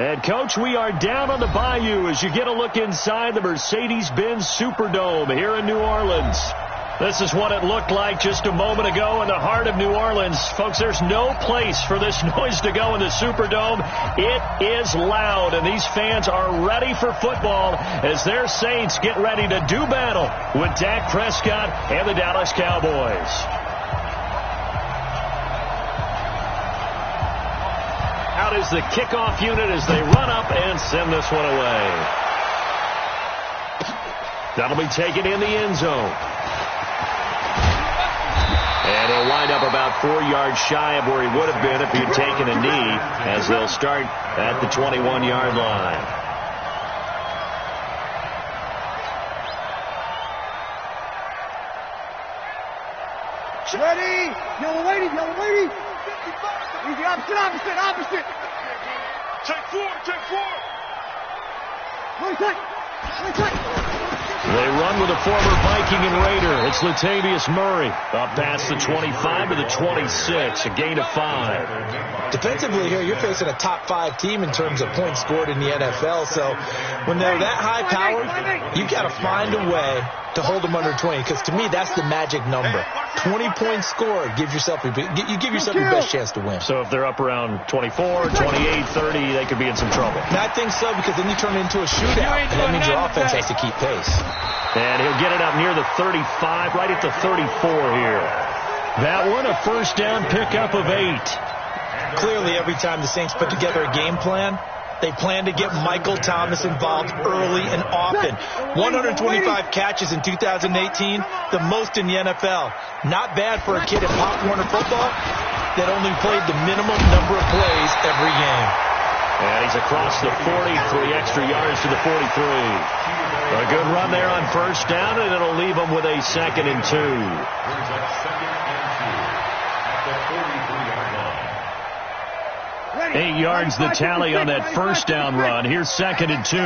And, Coach, we are down on the bayou as you get a look inside the Mercedes-Benz Superdome here in New Orleans. This is what it looked like just a moment ago in the heart of New Orleans. Folks, there's no place for this noise to go in the Superdome. It is loud, and these fans are ready for football as their Saints get ready to do battle with Dak Prescott and the Dallas Cowboys. Out is the kickoff unit as they run up and send this one away. That'll be taken in the end zone. And he'll wind up about 4 yards shy of where he would have been if he'd taken a knee, as they'll start at the 21-yard line. Ready? Yellow lady, yellow lady. Easy, opposite. Take four. One tight. They run with a former Viking and Raider. It's Latavius Murray up past the 25 to the 26, a gain of 5. Defensively here, you're facing a top 5 team in terms of points scored in the NFL. So when they're that high powered, you've got to find a way to hold them under 20, because to me that's the magic number. 20 points scored gives yourself your best chance to win. So if they're up around 24, 28, 30, they could be in some trouble. And I think so, because then you turn it into a shootout, and that means your offense has to keep pace. And he'll get it up near the 35, right at the 34 here. That one a first down pickup of 8. Clearly, every time the Saints put together a game plan, they plan to get Michael Thomas involved early and often. 125 catches in 2018, the most in the NFL. Not bad for a kid in Pop Warner football that only played the minimum number of plays every game. And he's across the 40, 3 extra yards to the 43. A good run there on first down, and it'll leave him with a 2nd and 2. 8 yards the tally on that first down run. Here's 2nd and 2.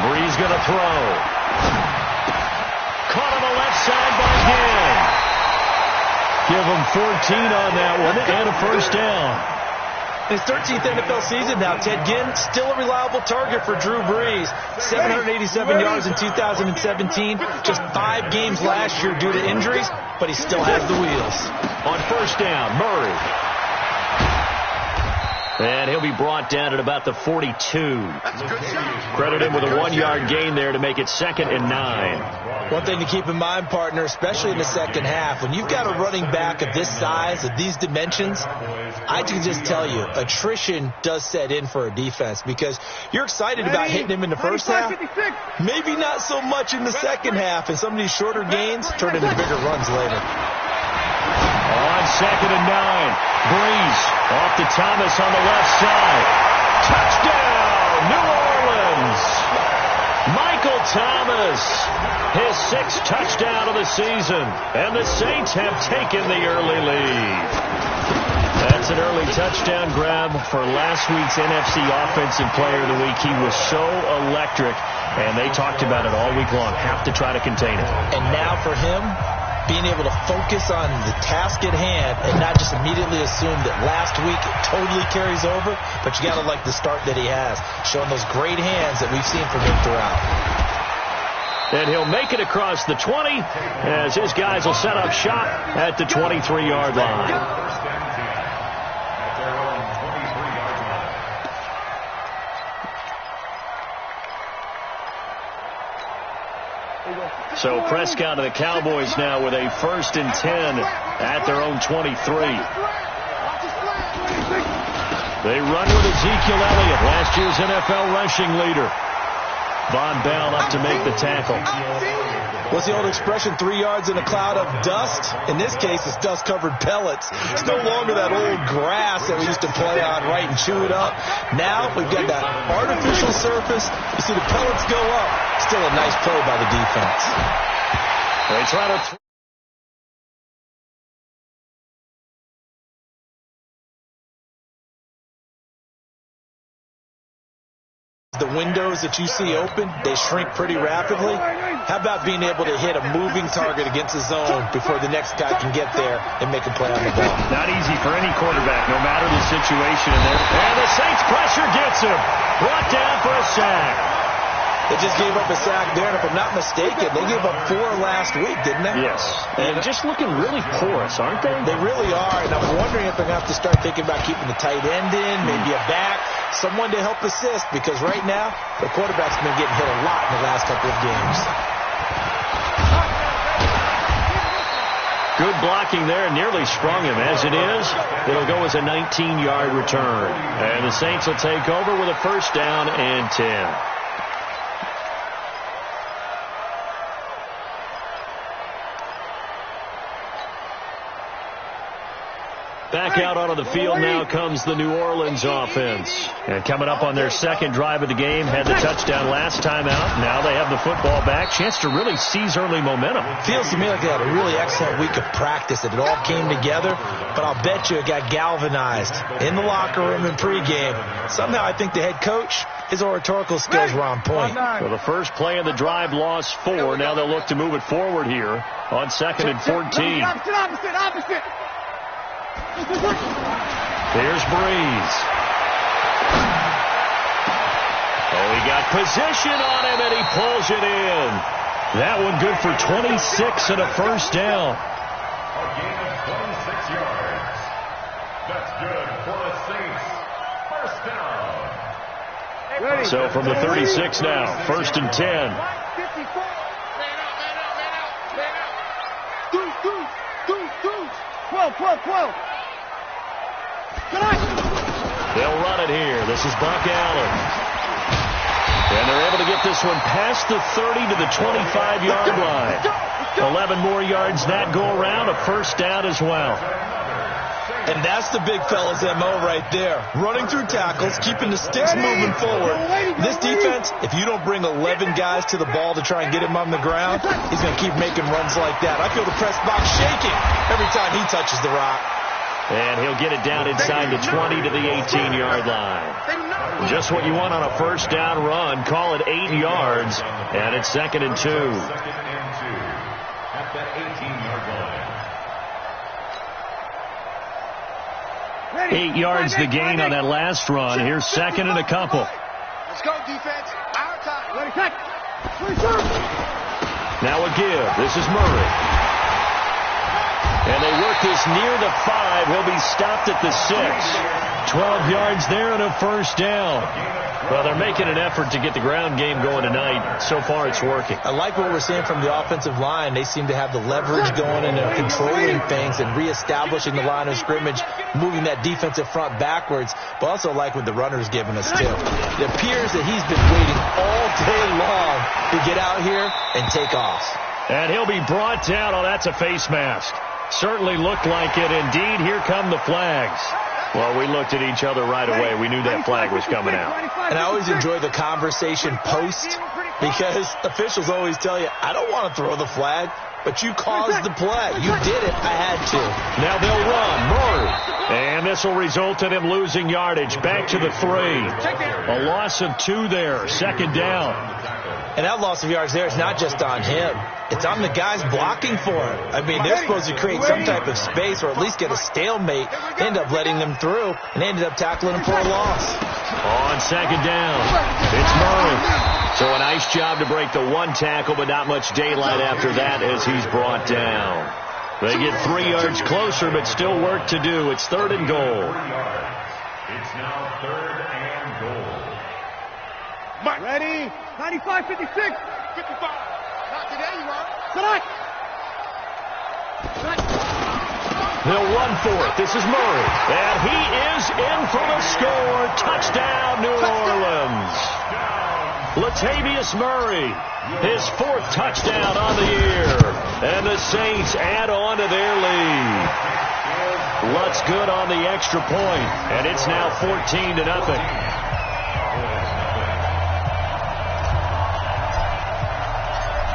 Breeze going to throw. Caught on the left side by Ginn. Give him 14 on that one and a first down. His 13th NFL season now, Ted Ginn, still a reliable target for Drew Brees. 787 yards in 2017, just 5 games last year due to injuries, but he still has the wheels. On first down, Murray. And he'll be brought down at about the 42. Credit him with a 1-yard gain there to make it 2nd and 9. One thing to keep in mind, partner, especially in the second half, when you've got a running back of this size, of these dimensions, I can just tell you, attrition does set in for a defense, because you're excited about hitting him in the first half, maybe not so much in the second half, and some of these shorter gains turn into bigger runs later. On 2nd and 9, Breeze off to Thomas on the left side. Touchdown, New Orleans. Michael Thomas, his 6th touchdown of the season, and the Saints have taken the early lead. That's an early touchdown grab for last week's NFC Offensive Player of the Week. He was so electric, and they talked about it all week long. Have to try to contain it. And now for him, being able to focus on the task at hand and not just immediately assume that last week it totally carries over, but you got to like the start that he has, showing those great hands that we've seen from him throughout. And he'll make it across the 20 as his guys will set up shop at the 23-yard line. So Prescott and the Cowboys now with a 1st and 10 at their own 23. They run with Ezekiel Elliott, last year's NFL rushing leader. Von Bell up to make the tackle. What's the old expression, 3 yards in a cloud of dust? In this case, it's dust-covered pellets. It's no longer that old grass that we used to play on, right, and chew it up. Now we've got that artificial surface. You see the pellets go up. Still a nice play by the defense. They try to The windows that you see open, they shrink pretty rapidly. How about being able to hit a moving target against the zone before the next guy can get there and make a play on the ball? Not easy for any quarterback, no matter the situation in there. And the Saints pressure gets him. Brought down for a sack. They just gave up a sack there, and if I'm not mistaken, they gave up 4 last week, didn't they? Yes. And just looking really porous, aren't they? They really are, and I'm wondering if they're going to have to start thinking about keeping the tight end in, maybe a back, someone to help assist, because right now, the quarterback's been getting hit a lot in the last couple of games. Good blocking there, nearly sprung him. As it is, it'll go as a 19-yard return. And the Saints will take over with a first down and 10. Back out onto the field now comes the New Orleans offense. And coming up on their second drive of the game, had the touchdown last time out. Now they have the football back. Chance to really seize early momentum. Feels to me like they had a really excellent week of practice. It all came together, but I'll bet you it got galvanized in the locker room in pregame. Somehow I think the head coach, his oratorical skills were on point. Well, the first play of the drive lost 4. Now they'll look to move it forward here on 2nd and 14. Opposite. Here's Breeze. Oh, he got position on him, and he pulls it in. That one good for 26 and a first down. A gain of 26 yards. That's good for the Saints. First down. So from the 36 now, 1st and 10. 12. They'll run it here. This is Buck Allen. And they're able to get this one past the 30 to the 25-yard line. 11 more yards that go around, a first down as well. And that's the big fella's MO right there. Running through tackles, keeping the sticks moving forward. This defense, if you don't bring 11 guys to the ball to try and get him on the ground, he's going to keep making runs like that. I feel the press box shaking every time he touches the rock. And he'll get it down inside the 20 to the 18-yard line. Just what you want on a first down run. Call it 8 yards, and it's 2nd and 2. At that 18-yard line. 8 yards the gain on that last run. Here's 2nd and a couple. Let's go, defense. Our time. Now a give. This is Murray. And they work this near the 5. He'll be stopped at the 6. 12 yards there and a first down. Well, they're making an effort to get the ground game going tonight. So far, it's working. I like what we're seeing from the offensive line. They seem to have the leverage going, and they're controlling things and reestablishing the line of scrimmage, moving that defensive front backwards, but also like what the runner's giving us, too. It appears that he's been waiting all day long to get out here and take off. And he'll be brought down. Oh, that's a face mask. Certainly looked like it. Indeed, here come the flags. Well, we looked at each other right away. We knew that flag was coming out. And I always enjoy the conversation post, because officials always tell you, I don't want to throw the flag, but you caused the play. You did it. I had to. Now they'll run. Murray. And this will result in him losing yardage. Back to the 3. A loss of 2 there. 2nd down. And that loss of yards there is not just on him. It's on the guys blocking for him. I mean, they're supposed to create some type of space or at least get a stalemate. They end up letting them through and ended up tackling him for a loss. On 2nd down, it's Murray. So a nice job to break the 1 tackle, but not much daylight after that as he's brought down. They get 3 yards closer, but still work to do. It's 3rd and goal. It's now 3rd and goal. Ready? 95, 56. 55. Not today, you are. They'll run for it. This is Murray. And he is in for the score. Touchdown, New Orleans. Latavius Murray, his 4th touchdown on the year. And the Saints add on to their lead. Lutz good on the extra point. And it's now 14-0.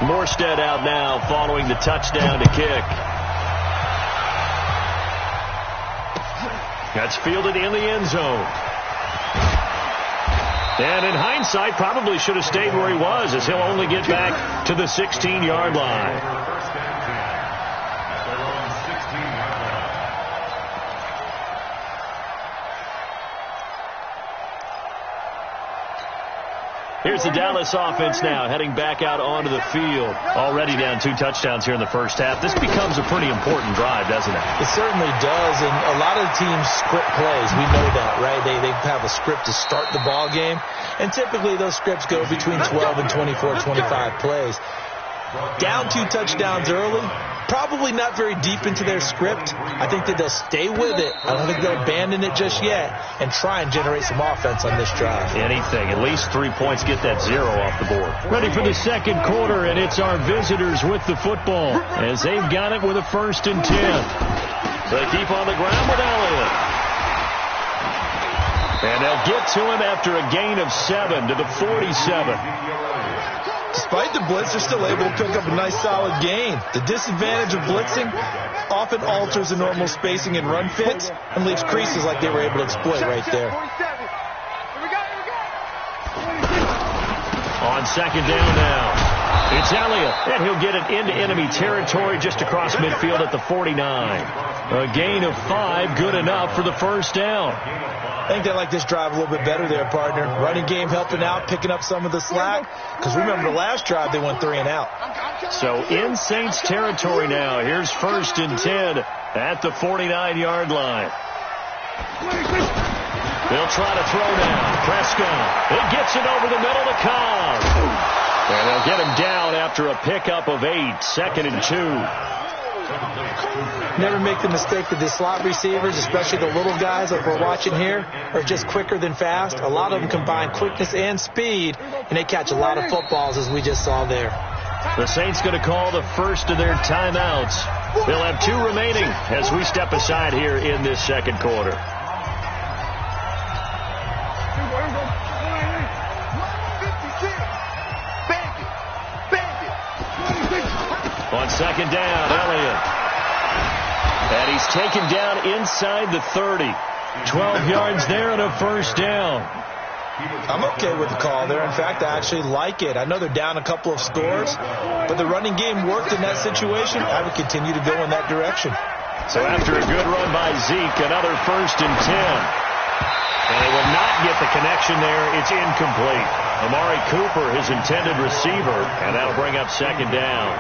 Morstead out now following the touchdown to kick. That's fielded in the end zone. And in hindsight, probably should have stayed where he was, as he'll only get back to the 16-yard line. Here's the Dallas offense now, heading back out onto the field. Already down 2 touchdowns here in the first half. This becomes a pretty important drive, doesn't it? It certainly does, and a lot of the teams script plays. We know that, right? They have a script to start the ball game, and typically those scripts go between 12 and 24, 25 plays. Down 2 touchdowns early, probably not very deep into their script. I think that they'll stay with it. I don't think they'll abandon it just yet and try and generate some offense on this drive. Anything. At least 3 points, get that 0 off the board. Ready for the second quarter, and it's our visitors with the football as they've got it with a 1st and 10. So they keep on the ground with Elliott. And they'll get to him after a gain of 7 to the 47. Despite the blitz, they're still able to pick up a nice solid gain. The disadvantage of blitzing often alters the normal spacing and run fits and leaves creases like they were able to exploit right there. On 2nd down now, it's Elliott, and he'll get it into enemy territory just across midfield at the 49. A gain of 5, good enough for the 1st down. I think they like this drive a little bit better there, partner. Running game helping out, picking up some of the slack. Because remember the last drive, they went 3 and out. So in Saints territory now. Here's 1st and 10 at the 49-yard line. They'll try to throw now. Prescott. It gets it over the middle to Cobb. And they'll get him down after a pickup of 8. 2nd and 2. Never make the mistake that the slot receivers, especially the little guys like we're watching here, are just quicker than fast. A lot of them combine quickness and speed, and they catch a lot of footballs, as we just saw there. The Saints going to call the first of their timeouts. They'll have 2 remaining as we step aside here in this second quarter. On 2nd down, Elliott. And he's taken down inside the 30. 12 yards there and a 1st down. I'm okay with the call there. In fact, I actually like it. I know they're down a couple of scores, but the running game worked in that situation. I would continue to go in that direction. So after a good run by Zeke, another 1st and 10. And they will not get the connection there. It's incomplete. Amari Cooper, his intended receiver, and that'll bring up 2nd down.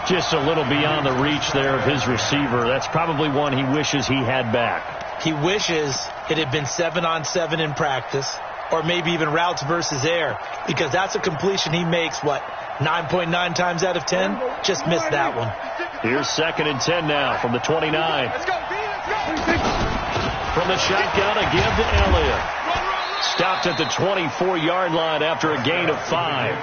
Just a little beyond the reach there of his receiver. That's probably one he wishes he had back. He wishes it had been 7-on-7 in practice, or maybe even routes versus air, because that's a completion he makes, 9.9 times out of 10? Just missed that one. Here's 2nd and 10 now from the 29. From the shotgun, a give to Elliott. Stopped at the 24-yard line after a gain of 5.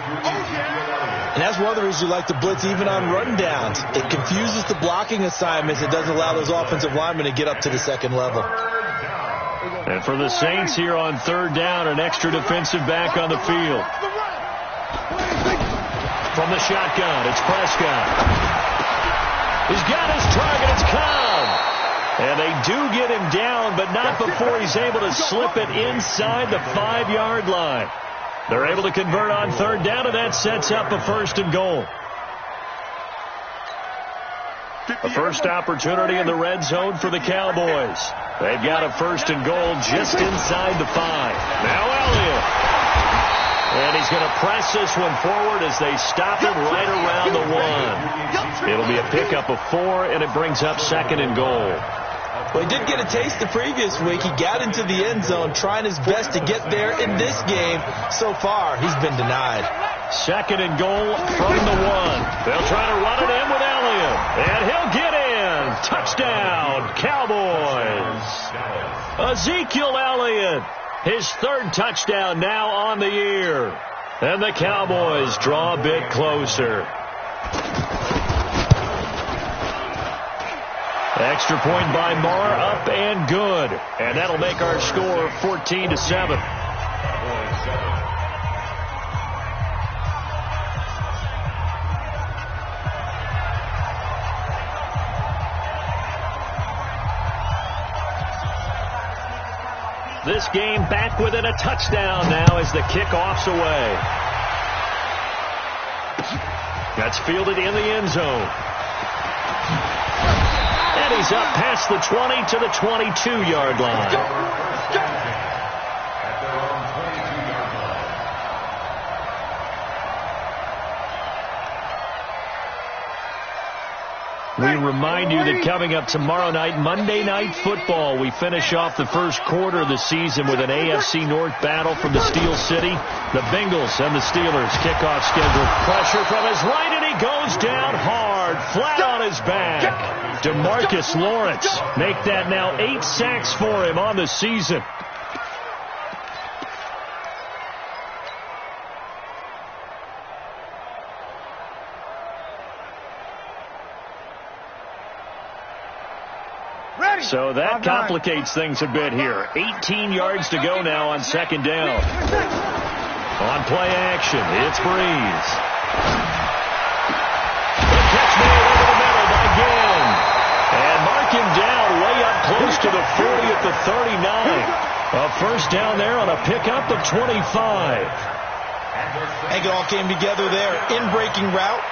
And that's one of the reasons you like to blitz even on rundowns. It confuses the blocking assignments. It doesn't allow those offensive linemen to get up to the 2nd level. And for the Saints here on 3rd down, an extra defensive back on the field. From the shotgun, it's Prescott. He's got his target. It's Cobb. And they do get him down, but not before he's able to slip it inside the 5-yard line. They're able to convert on 3rd down, and that sets up a 1st and goal. A first opportunity in the red zone for the Cowboys. They've got a 1st and goal just inside the 5. Now Elliott. And he's going to press this one forward as they stop him right around the 1. It'll be a pickup of 4, and it brings up 2nd and goal. Well, he did get a taste the previous week. He got into the end zone, trying his best to get there in this game. So far, he's been denied. 2nd and goal from the 1. They'll try to run it in with Elliott. And he'll get in. Touchdown, Cowboys. Ezekiel Elliott, his 3rd touchdown now on the year. And the Cowboys draw a bit closer. Extra point by Marr, up and good. And that'll make our score 14-7. This game back within a touchdown now as the kickoff's away. That's fielded in the end zone. And he's up past the 20 to the 22-yard line. We remind you that coming up tomorrow night, Monday Night Football, we finish off the first quarter of the season with an AFC North battle from the Steel City. The Bengals and the Steelers kickoff schedule. Pressure from his right, and he goes down hard, flat on his back. DeMarcus Lawrence, make that now 8 sacks for him on the season. So that complicates things a bit here. 18 yards to go now on second down. On play action, it's Breeze. The catch made over the middle by Ginn. And mark him down way up close to the 40 at the 39. A first down there on a pickup of 25. And it all came together there. In-breaking route.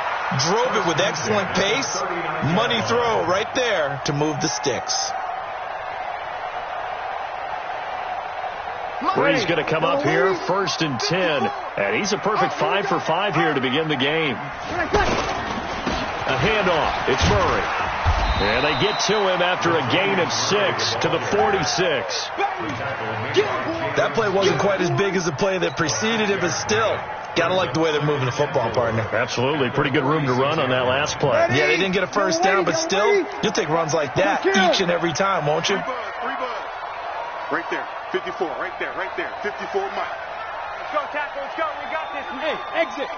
Drove it with excellent pace. Money throw right there to move the sticks. Breeze going to come up here, 1st and 10. And he's a perfect 5 for 5 here to begin the game. A handoff. It's Murray. And they get to him after a gain of 6 to the 46. That play wasn't quite as big as the play that preceded it, but still, gotta like the way they're moving the football, partner. Absolutely. Pretty good room to run on that last play. Yeah, they didn't get a first down, but still, you'll take runs like that each and every time, won't you? Right there. 54. Right there. 54 Mike. Let's go, tackle. Let's go. We got this. Hey, exit.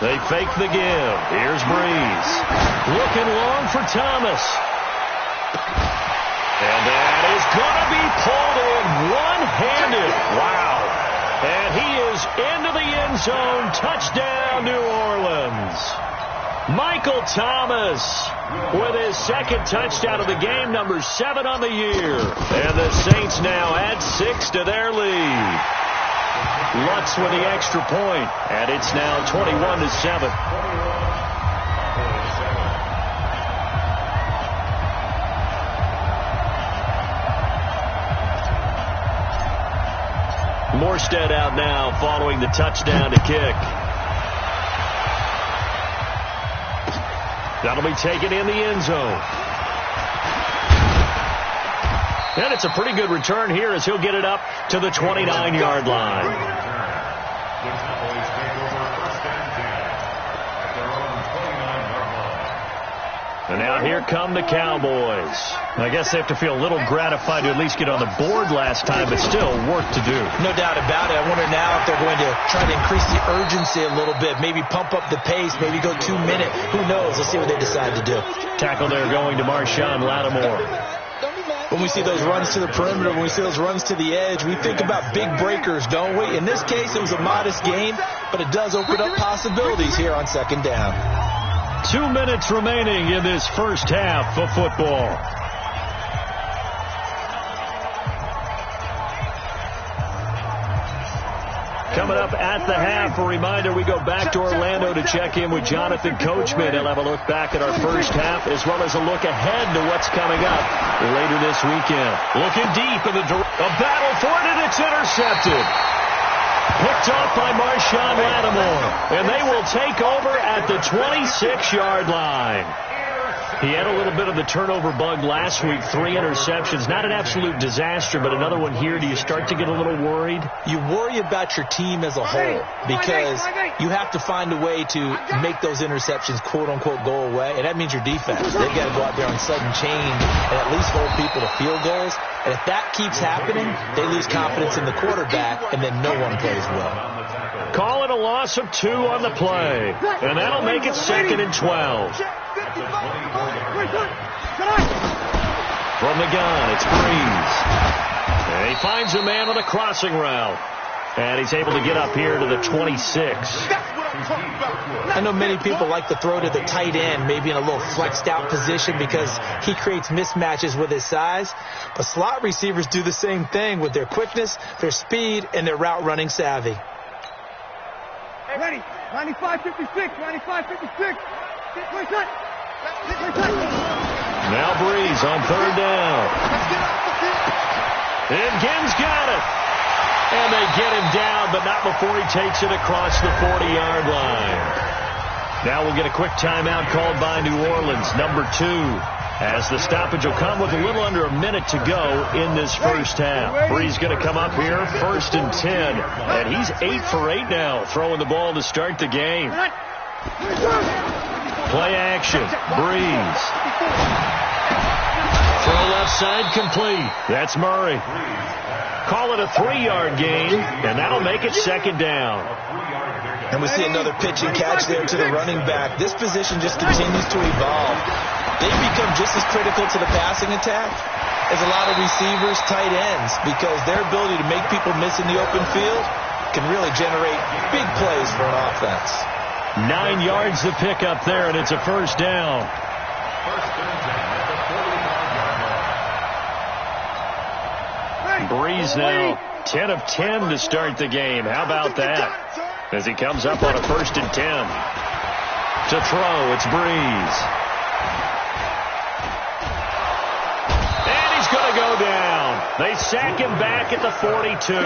They fake the give. Here's Breeze. Looking long for Thomas. And that is going to be pulled in one-handed. Wow. And he is into the end zone. Touchdown, New Orleans. Michael Thomas with his second touchdown of the game, number 7 on the year. And the Saints now add 6 to their lead. Lutz with the extra point, and it's now 21-7. Morstead out now following the touchdown to kick. That'll be taken in the end zone. And it's a pretty good return here as he'll get it up to the 29-yard line. And now here come the Cowboys. I guess they have to feel a little gratified to at least get on the board last time, but still work to do. No doubt about it. I wonder now if they're going to try to increase the urgency a little bit, maybe pump up the pace, maybe go 2 minute. Who knows? Let's see what they decide to do. Tackle there going to Marshawn Lattimore. When we see those runs to the perimeter, when we see those runs to the edge, we think about big breakers, don't we? In this case, it was a modest gain, but it does open up possibilities here on second down. 2 minutes remaining in this first half of football. Coming up at the half, a reminder, we go back to Orlando to check in with Jonathan Coachman. He'll have a look back at our first half as well as a look ahead to what's coming up later this weekend. Looking deep in a battle for it, and it's intercepted. Picked off by Marshawn Lattimore, and they will take over at the 26-yard line. He had a little bit of the turnover bug last week, 3 interceptions. Not an absolute disaster, but another one here. Do you start to get a little worried? You worry about your team as a whole because you have to find a way to make those interceptions, quote-unquote, go away, and that means your defense. They've got to go out there and sudden change and at least hold people to field goals. And if that keeps happening, they lose confidence in the quarterback, and then no one plays well. Call it a loss of 2 on the play, and that'll make it 2nd and 12. From the gun, it's Breeze. And he finds a man on a crossing route. And he's able to get up here to the 26. I know many people like to throw to the tight end, maybe in a little flexed out position because he creates mismatches with his size. But slot receivers do the same thing with their quickness, their speed, and their route running savvy. Ready. 95-56. 95-56. Now Breeze on third down. And Ginn's got it. And they get him down, but not before he takes it across the 40-yard line. Now we'll get a quick timeout called by New Orleans, number 2, as the stoppage will come with a little under a minute to go in this first half. Breeze going to come up here, 1st and 10, and he's 8 for 8 now, throwing the ball to start the game. Play action, Breeze. Throw left side complete. That's Murray. Call it a 3-yard gain, and that'll make it 2nd down. And we see another pitch and catch there to the running back. This position just continues to evolve. They've become just as critical to the passing attack as a lot of receivers, tight ends, because their ability to make people miss in the open field can really generate big plays for an offense. 9 yards to pick up there, and it's a 1st down. Breeze now 10 of 10 to start the game. How about that? As he comes up on a 1st and 10. To throw, it's Breeze. And he's going to go down. They sack him back at the 42.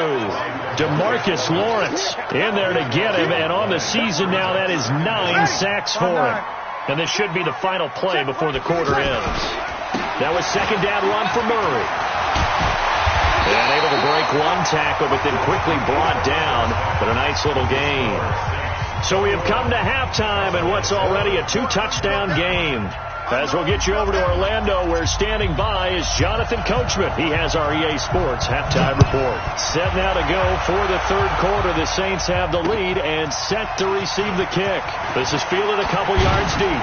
DeMarcus Lawrence in there to get him. And on the season now, that is 9 sacks for him. And this should be the final play before the quarter ends. That was 2nd down run for Murray. And able to break one tackle, but then quickly brought down. But a nice little gain. So we have come to halftime in what's already a 2-touchdown game. As we'll get you over to Orlando, where standing by is Jonathan Coachman. He has our EA Sports halftime report. Set now to go for the 3rd quarter. The Saints have the lead and set to receive the kick. This is fielded a couple yards deep.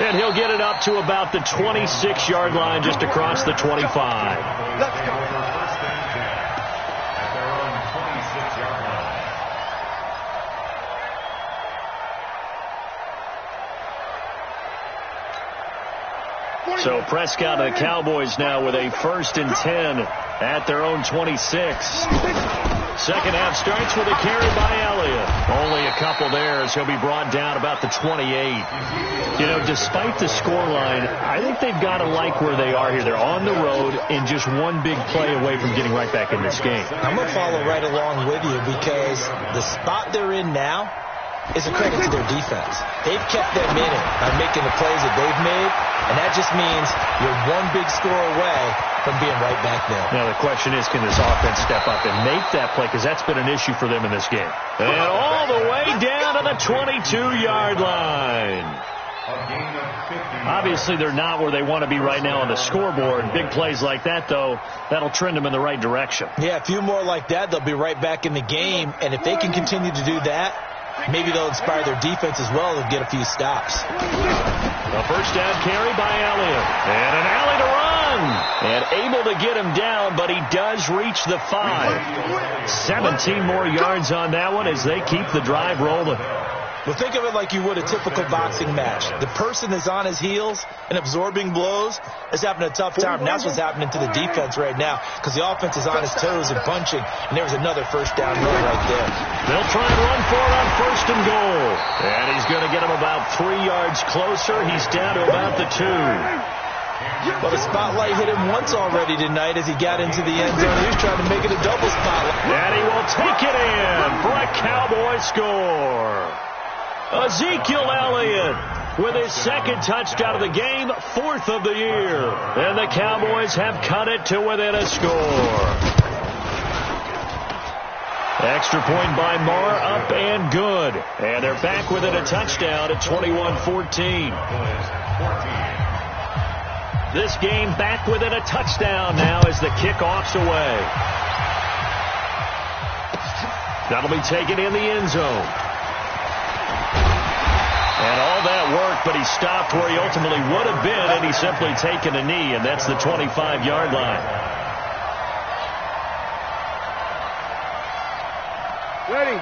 And he'll get it up to about the 26-yard line, just across the 25. Let's go. So Prescott and the Cowboys now with a 1st and 10 at their own 26. Second half starts with a carry by Elliott. Only a couple there as he'll be brought down about the 28. You know, despite the scoreline, I think they've got to like where they are here. They're on the road and just one big play away from getting right back in this game. I'm going to follow right along with you because the spot they're in now is a credit to their defense. They've kept them in it by making the plays that they've made, and that just means you're one big score away from being right back there. Now the question is, can this offense step up and make that play? Because that's been an issue for them in this game. And all the way down to the 22-yard line. Obviously, they're not where they want to be right now on the scoreboard. Big plays like that, though, that'll trend them in the right direction. Yeah, a few more like that, they'll be right back in the game. And if they can continue to do that, maybe they'll inspire their defense as well and get a few stops. A 1st down carry by Elliott. And an alley to run. And able to get him down, but he does reach the 5. 17 more yards on that one as they keep the drive rolling. Well, think of it like you would a typical boxing match. The person is on his heels and absorbing blows is having a tough time. And that's what's happening to the defense right now because the offense is on his toes and punching. And there was another 1st down run right there. They'll try and run for it on 1st and goal. And he's going to get him about 3 yards closer. He's down to about the 2. Well, the spotlight hit him once already tonight as he got into the end zone. He was trying to make it a double spotlight. And he will take it in for a Cowboy score. Ezekiel Elliott with his 2nd touchdown of the game, 4th of the year. And the Cowboys have cut it to within a score. Extra point by Marr, up and good. And they're back within a touchdown at 21-14. This game back within a touchdown now as the kickoff's away. That'll be taken in the end zone. And all that work, but he stopped where he ultimately would have been, and he's simply taken a knee, and that's the 25-yard line.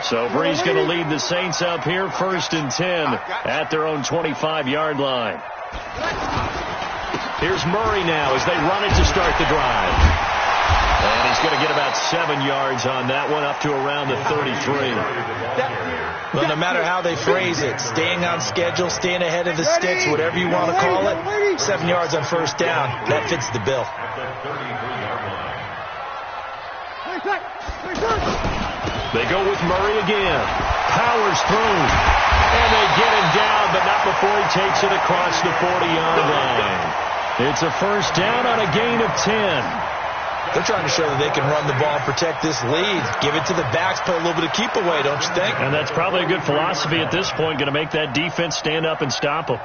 So Brees going to lead the Saints up here, 1st and 10 at their own 25-yard line. Here's Murray now as they run it to start the drive. And he's going to get about 7 yards on that one, up to around the 33. Well, no matter how they phrase it, staying on schedule, staying ahead of the sticks, whatever you want to call it, 7 yards on 1st down, that fits the bill. They go with Murray again. Powers through. And they get him down, but not before he takes it across the 40-yard line. It's a 1st down on a gain of 10. They're trying to show that they can run the ball and protect this lead. Give it to the backs, play a little bit of keep away, don't you think? And that's probably a good philosophy at this point, going to make that defense stand up and stop them.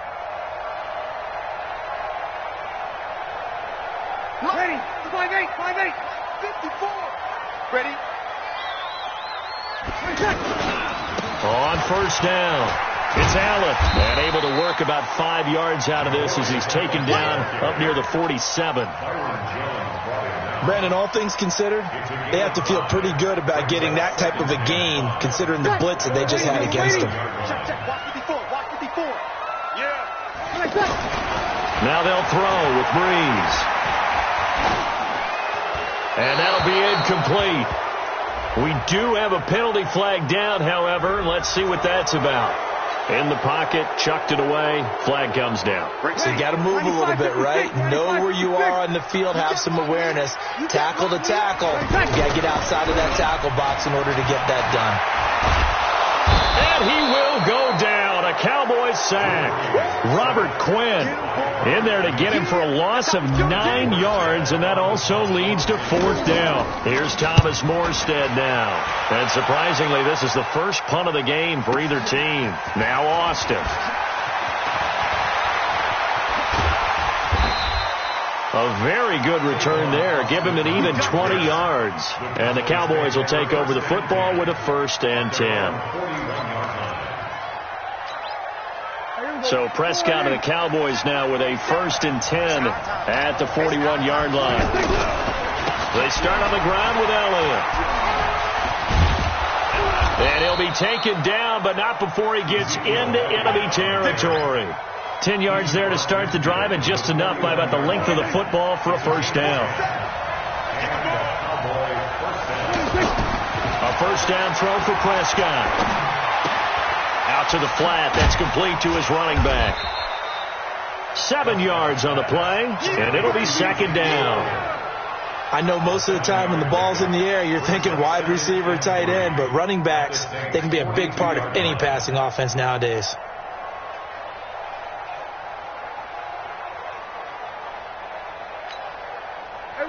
Ready. 5-8. 5-8. 54. Ready. On 1st down, it's Allen. And able to work about 5 yards out of this as he's taken down up near the 47. Brandon, all things considered, they have to feel pretty good about getting that type of a gain, considering the blitz that they just had against them. Watch 54. Yeah. Now they'll throw with Brees. And that'll be incomplete. We do have a penalty flag down, however. Let's see what that's about. In the pocket, chucked it away, flag comes down. So you got to move a little bit, right? Know where you are on the field, have some awareness. Tackle to tackle. You got to get outside of that tackle box in order to get that done. And he will go down. A Cowboys sack. Robert Quinn in there to get him for a loss of 9 yards, and that also leads to 4th down. Here's Thomas Morstead now. And surprisingly, this is the first punt of the game for either team. Now Austin. A very good return there. Give him an even 20 yards. And the Cowboys will take over the football with a 1st and 10. So Prescott and the Cowboys now with a 1st and 10 at the 41-yard line. They start on the ground with Elliott. And he'll be taken down, but not before he gets into enemy territory. 10 yards there to start the drive, and just enough by about the length of the football for a 1st down. A 1st down throw for Prescott. Out to the flat. That's complete to his running back. 7 yards on the play, and it'll be 2nd down. I know most of the time when the ball's in the air, you're thinking wide receiver, tight end, but running backs, they can be a big part of any passing offense nowadays.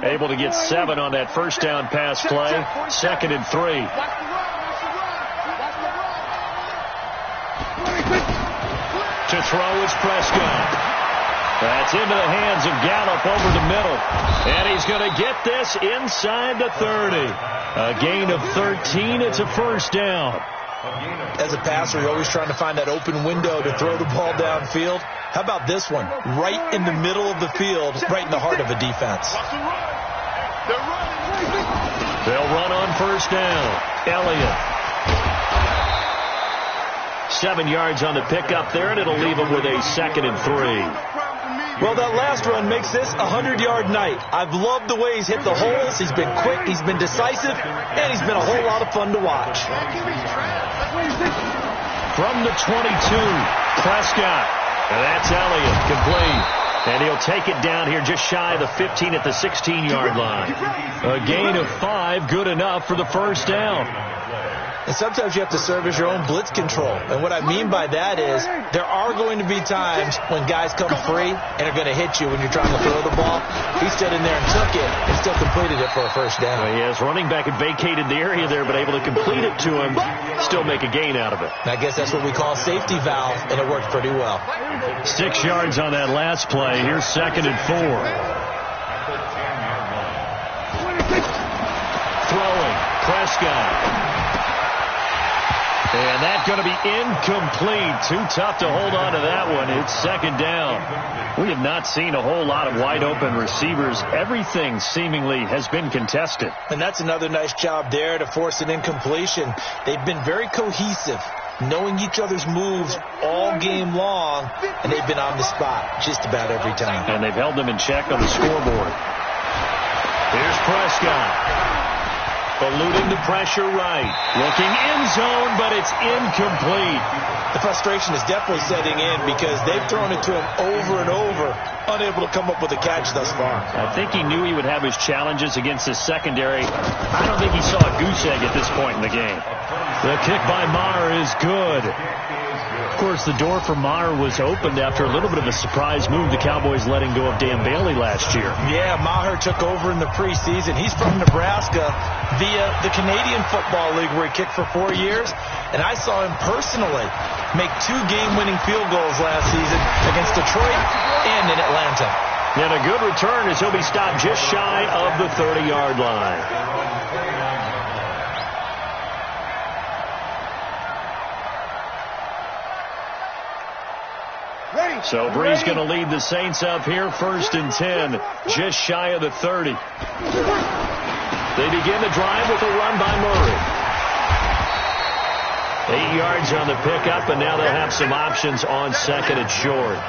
Able to get 7 on that 1st down pass play. 2nd and 3. To throw is Prescott. That's into the hands of Gallup over the middle. And he's going to get this inside the 30. A gain of 13. It's a 1st down. As a passer, you're always trying to find that open window to throw the ball downfield. How about this one? Right in the middle of the field, right in the heart of a defense. They'll run on 1st down. Elliott. 7 yards on the pickup there, and it'll leave him with a 2nd and 3. Well, that last run makes this a 100-yard night. I've loved the way he's hit the holes. He's been quick, he's been decisive, and he's been a whole lot of fun to watch. From the 22, Prescott. And that's Elliott, complete. And he'll take it down here just shy of the 15 at the 16-yard line. A gain of 5, good enough for the 1st down. And sometimes you have to serve as your own blitz control. And what I mean by that is there are going to be times when guys come free and are going to hit you when you're trying to throw the ball. He stood in there and took it and still completed it for a 1st down. Well, yes, running back had vacated the area there, but able to complete it to him, still make a gain out of it. And I guess that's what we call a safety valve, and it worked pretty well. 6 yards on that last play. Here's 2nd and 4. Throwing, Prescott. And that's going to be incomplete. Too tough to hold on to that one. It's second down. We have not seen a whole lot of wide-open receivers. Everything seemingly has been contested. And that's another nice job there to force an incompletion. They've been very cohesive, knowing each other's moves all game long, and they've been on the spot just about every time. And they've held them in check on the scoreboard. Here's Prescott. Eluding the pressure right. Looking end zone, but it's incomplete. The frustration is definitely setting in because they've thrown it to him over and over, unable to come up with a catch thus far. I think he knew he would have his challenges against his secondary. I don't think he saw a goose egg at this point in the game. The kick by Maher is good. Of course, the door for Maher was opened after a little bit of a surprise move, the Cowboys letting go of Dan Bailey last year. Yeah, Maher took over in the preseason. He's from Nebraska via the Canadian Football League where he kicked for 4 years. And I saw him personally make 2 game-winning field goals last season against Detroit and in Atlanta. And a good return as he'll be stopped just shy of the 30-yard line. So Brees going to lead the Saints up here, 1st and 10, just shy of the 30. They begin the drive with a run by Murray. 8 yards on the pickup, and now they'll have some options on 2nd and short.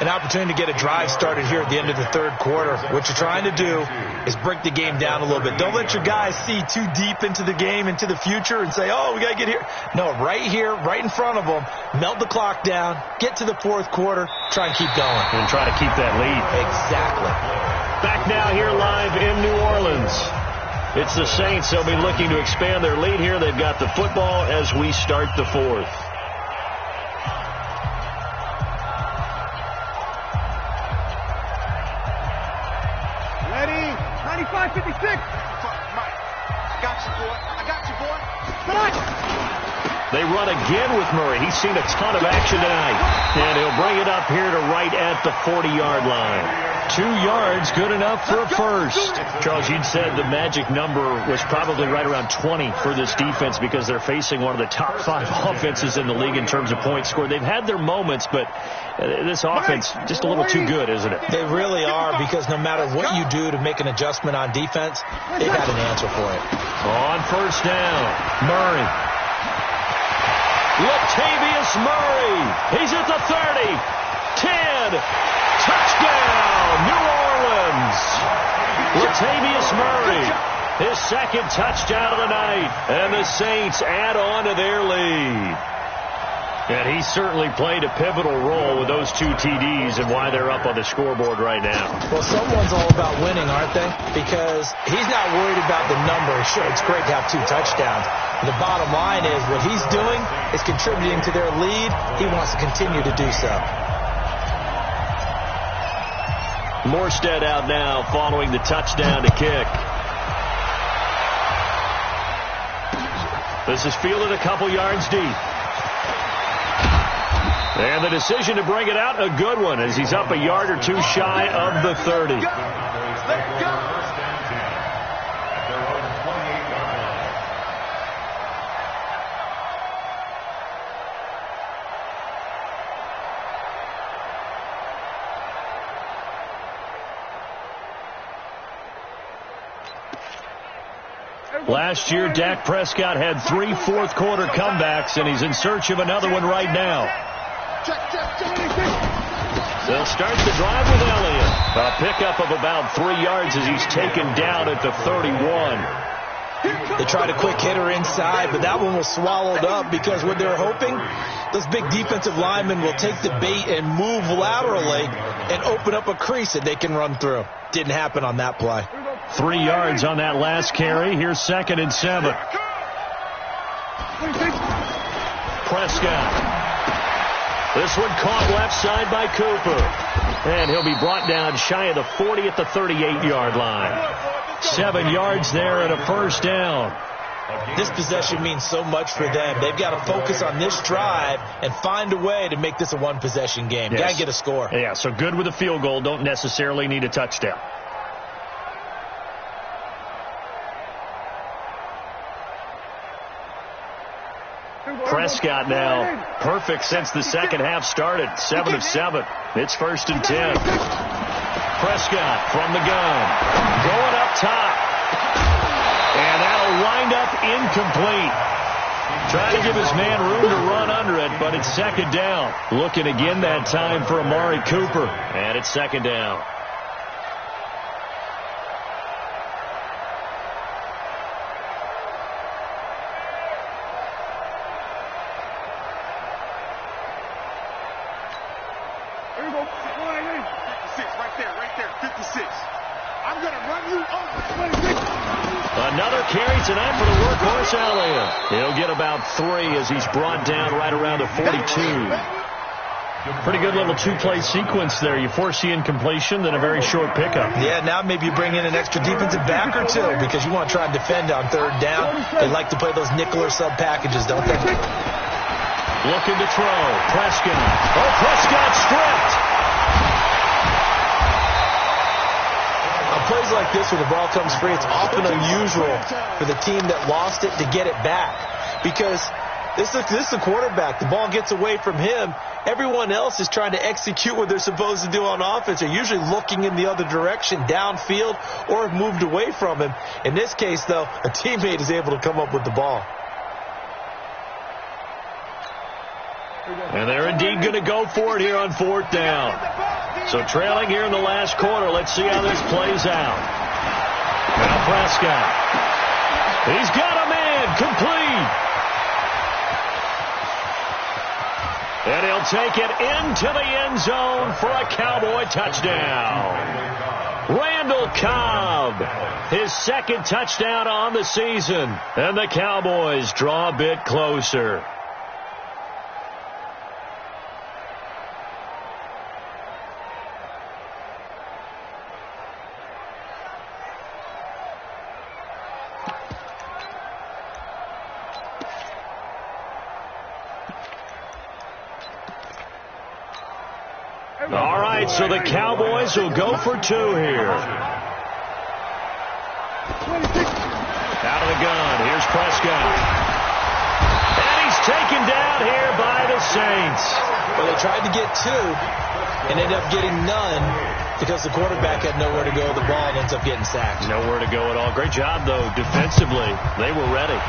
An opportunity to get a drive started here at the end of the 3rd quarter. What you're trying to do is break the game down a little bit. Don't let your guys see too deep into the game, into the future, and say, oh, we got to get here. No, right here, right in front of them, melt the clock down, get to the 4th quarter, try and keep going. And try to keep that lead. Exactly. Back now here live in New Orleans. It's the Saints. They'll be looking to expand their lead here. They've got the football as we start the 4th. Ready? 95-56. Mike, I got you, boy. I got you, boy. They run again with Murray. He's seen a ton of action tonight. And he'll bring it up here to right at the 40-yard line. 2 yards, good enough for a first. Charles, you'd said the magic number was probably right around 20 for this defense because they're facing one of the top 5 offenses in the league in terms of points scored. They've had their moments, but this offense just a little too good, isn't it? They really are, because no matter what you do to make an adjustment on defense, they've got an answer for it. On 1st down, Murray. Latavius Murray. He's at the 30. 10. Touchdown, New Orleans. Latavius Murray, his 2nd touchdown of the night. And the Saints add on to their lead. And he certainly played a pivotal role with those 2 TDs and why they're up on the scoreboard right now. Well, someone's all about winning, aren't they? Because he's not worried about the number. Sure, it's great to have 2 touchdowns. The bottom line is what he's doing is contributing to their lead. He wants to continue to do so. Morstead out now following the touchdown to kick. This is fielded a couple yards deep. And the decision to bring it out, a good one, as he's up a yard or 2 shy of the 30. Let's go. Last year, Dak Prescott had 3 fourth-quarter comebacks, and he's in search of another one right now. They'll start the drive with Elliott. A pickup of about 3 yards as he's taken down at the 31. They tried a quick hitter inside, but that one was swallowed up because what they're hoping, those big defensive linemen will take the bait and move laterally and open up a crease that they can run through. Didn't happen on that play. 3 yards on that last carry. Here's 2nd and 7. Prescott. This one caught left side by Cooper. And he'll be brought down shy of the 40 at the 38-yard line. 7 yards there and a 1st down. This possession means so much for them. They've got to focus on this drive and find a way to make this a one-possession game. Yes. Got to get a score. Yeah, so good with a field goal. Don't necessarily need a touchdown. Prescott now, perfect since the second half started. 7 of 7. It's 1st and 10. Prescott from the gun, going up top. And that'll wind up incomplete. Trying to give his man room to run under it, but it's 2nd down. Looking again that time for Amari Cooper. And it's 2nd down. Another carry tonight for the workhorse Elliott. He'll get about 3 as he's brought down right around the 42. Pretty good little two-play sequence there. You force the incompletion, then a very short pickup. Yeah, now maybe you bring in an extra defensive back or two because you want to try and defend on 3rd down. They like to play those nickel or sub packages, don't they? Looking to throw. Prescott. Oh, Prescott stripped. Plays like this where the ball comes free, it's often unusual for the team that lost it to get it back because this is a quarterback. The ball gets away from him. Everyone else is trying to execute what they're supposed to do on offense. They're usually looking in the other direction, downfield, or have moved away from him. In this case, though, a teammate is able to come up with the ball. And they're indeed going to go for it here on 4th down. So trailing here in the last quarter. Let's see how this plays out. Now Prescott. He's got a man complete. And he'll take it into the end zone for a Cowboy touchdown. Randall Cobb, his 2nd touchdown on the season. And the Cowboys draw a bit closer. All right, so the Cowboys will go for 2 here. Out of the gun, here's Prescott. And he's taken down here by the Saints. Well, they tried to get 2 and ended up getting none because the quarterback had nowhere to go with the ball and ends up getting sacked. Nowhere to go at all. Great job, though, defensively. They were ready.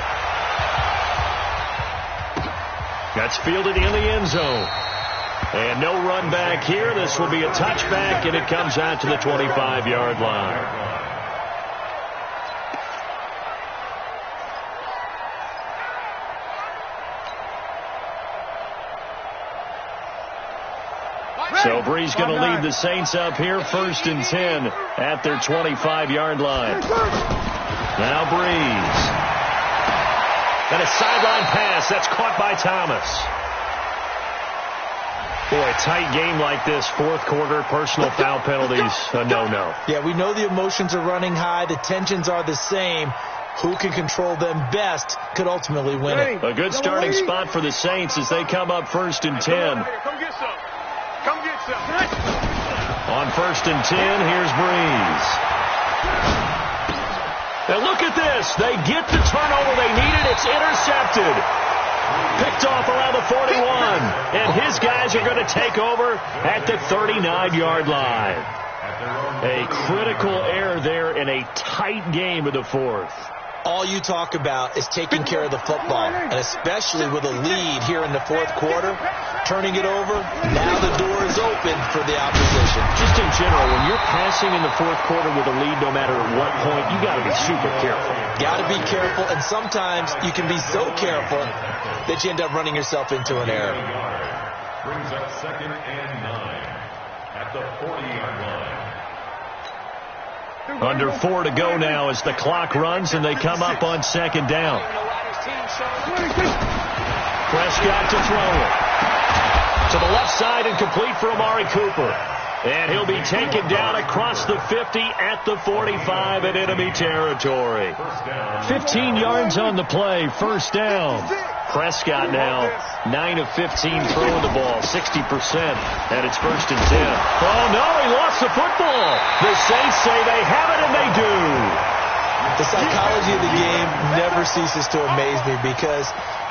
That's fielded in the end zone. And no run back here. This will be a touchback, and it comes out to the 25-yard line. So Brees going to lead the Saints up here, 1st and 10 at their 25-yard line. Now Brees. And a sideline pass. That's caught by Thomas. Boy, a tight game like this, 4th quarter, personal foul penalties, a no-no. Yeah, we know the emotions are running high. The tensions are the same. Who can control them best could ultimately win it. A good starting spot for the Saints as they come up 1st and 10. Come get some. Come get some. On 1st and 10, here's Brees. Now look at this. They get the turnover they needed. It's intercepted. Picked off around the 41. And his guys are going to take over at the 39-yard line. A critical error there in a tight game of the 4th. All you talk about is taking care of the football, and especially with a lead here in the 4th quarter, turning it over, now the door is open for the opposition. Just in general, when you're passing in the 4th quarter with a lead, no matter at what point, you got to be super careful. Got to be careful, and sometimes you can be so careful that you end up running yourself into an error. Brings up 2nd and 9 at the 40-yard line. Under 4 to go now as the clock runs and they come up on 2nd down. Prescott to throw it. To the left side and complete for Amari Cooper. And he'll be taken down across the 50 at the 45 in enemy territory. 15 yards on the play, 1st down. Prescott now 9 of 15 throwing the ball, 60%, and it's 1st and 10. Oh, no, he lost the football. The Saints say they have it, and they do. The psychology of the game never ceases to amaze me because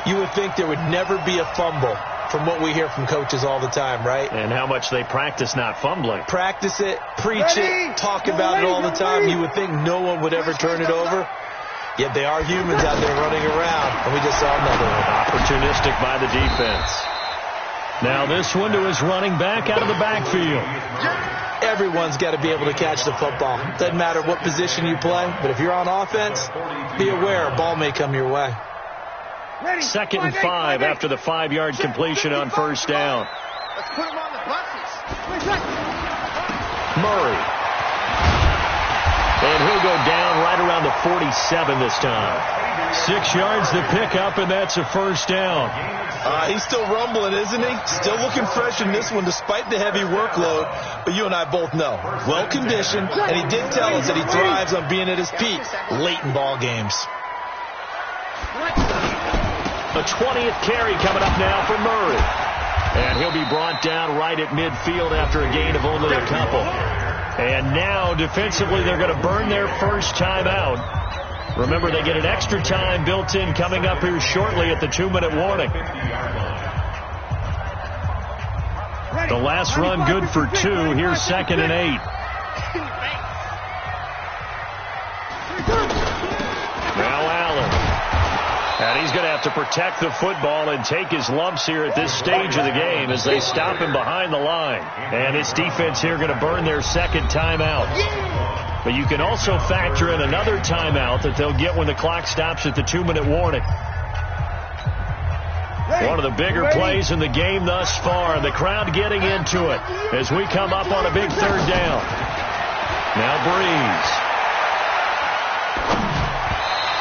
You would think there would never be a fumble from what we hear from coaches all the time, right? And how much they practice not fumbling. Practice it, preach it, talk about it all the time. You would think no one would ever turn it over. Yet they are humans out there running around, and we just saw another one. Opportunistic by the defense. Now this one to his running back out of the backfield. Everyone's got to be able to catch the football. Doesn't matter what position you play, but if you're on offense, be aware a ball may come your way. 2nd and 5 after the 5-yard completion on first down. Let's put him on the buses. Murray. And he'll go down right around the 47 this time. 6 yards to pick up, and that's a first down. He's still rumbling, isn't he? Still looking fresh in this one despite the heavy workload. But you and I both know, well-conditioned, and he did tell us that he thrives on being at his peak late in ball games. The 20th carry coming up now for Murray. And he'll be brought down right at midfield after a gain of only a couple. And now, defensively, they're going to burn their first timeout. Remember, they get an extra time built in coming up here shortly at the 2-minute warning. The last run good for 2. Here's 2nd and 8. Now Allen. And he's going to have to protect the football and take his lumps here at this stage of the game as they stop him behind the line. And this defense here going to burn their second timeout. But you can also factor in another timeout that they'll get when the clock stops at the 2-minute warning. One of the bigger plays in the game thus far. The crowd getting into it as we come up on a big 3rd down. Now Breeze.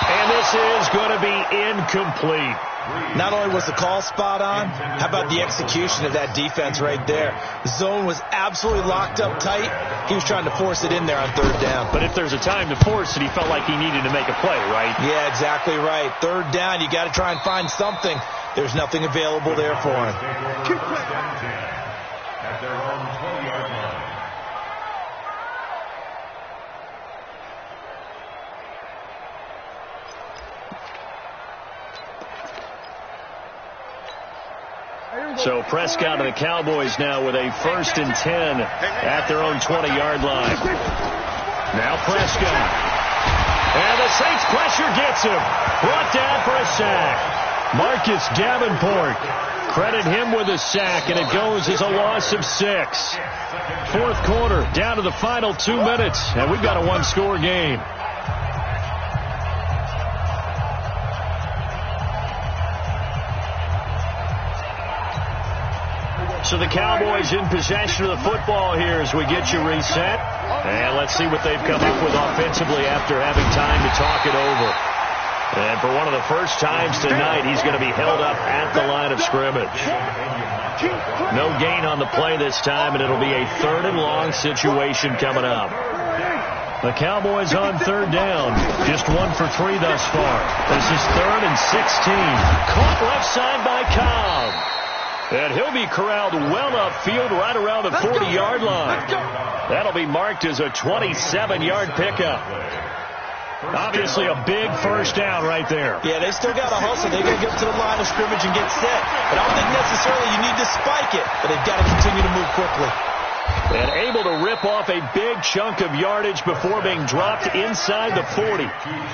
And this is going to be incomplete. Not only was the call spot on, how about the execution of that defense right there? The zone was absolutely locked up tight. He was trying to force it in there on 3rd down. But if there's a time to force it, he felt like he needed to make a play, right? Yeah, exactly right. 3rd down, you got to try and find something. There's nothing available there for him. At their own 20-yard line. So Prescott and the Cowboys now with a 1st and 10 at their own 20-yard line. Now Prescott. And the Saints pressure gets him. Brought down for a sack. Marcus Davenport. Credit him with a sack, and it goes as a loss of 6. 4th quarter, down to the final 2 minutes, and we've got a 1-score game. So the Cowboys in possession of the football here as we get you reset. And let's see what they've come up with offensively after having time to talk it over. And for one of the first times tonight, he's going to be held up at the line of scrimmage. No gain on the play this time, and it'll be a 3rd and long situation coming up. The Cowboys on 3rd down. Just 1 for 3 thus far. This is 3rd and 16. Caught left side by Cobb. And he'll be corralled well upfield right around the 40-yard line. That'll be marked as a 27-yard pickup. Obviously a big first down right there. Yeah, they still got to hustle. They're going to get to the line of scrimmage and get set. But I don't think necessarily you need to spike it, but they've got to continue to move quickly. And able to rip off a big chunk of yardage before being dropped inside the 40.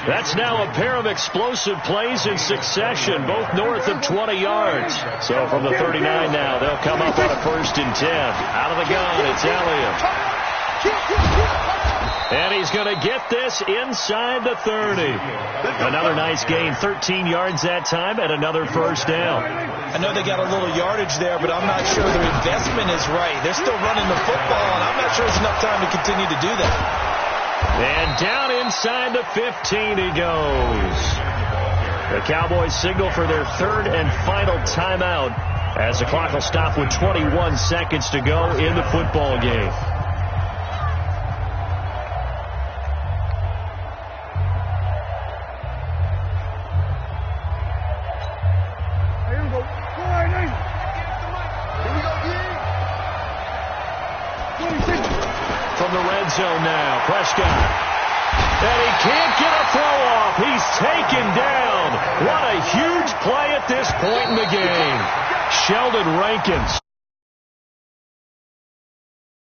That's now a pair of explosive plays in succession, both north of 20 yards. So from the 39 now, they'll come up on a 1st and 10. Out of the gun, it's Elliott. And he's going to get this inside the 30. Another nice gain, 13 yards that time, and another first down. I know they got a little yardage there, but I'm not sure their investment is right. They're still running the football, and I'm not sure there's enough time to continue to do that. And down inside the 15 he goes. The Cowboys signal for their 3rd and final timeout as the clock will stop with 21 seconds to go in the football game. From the red zone now, Prescott. And he can't get a throw off. He's taken down What a huge play at this point in the game. Sheldon Rankins.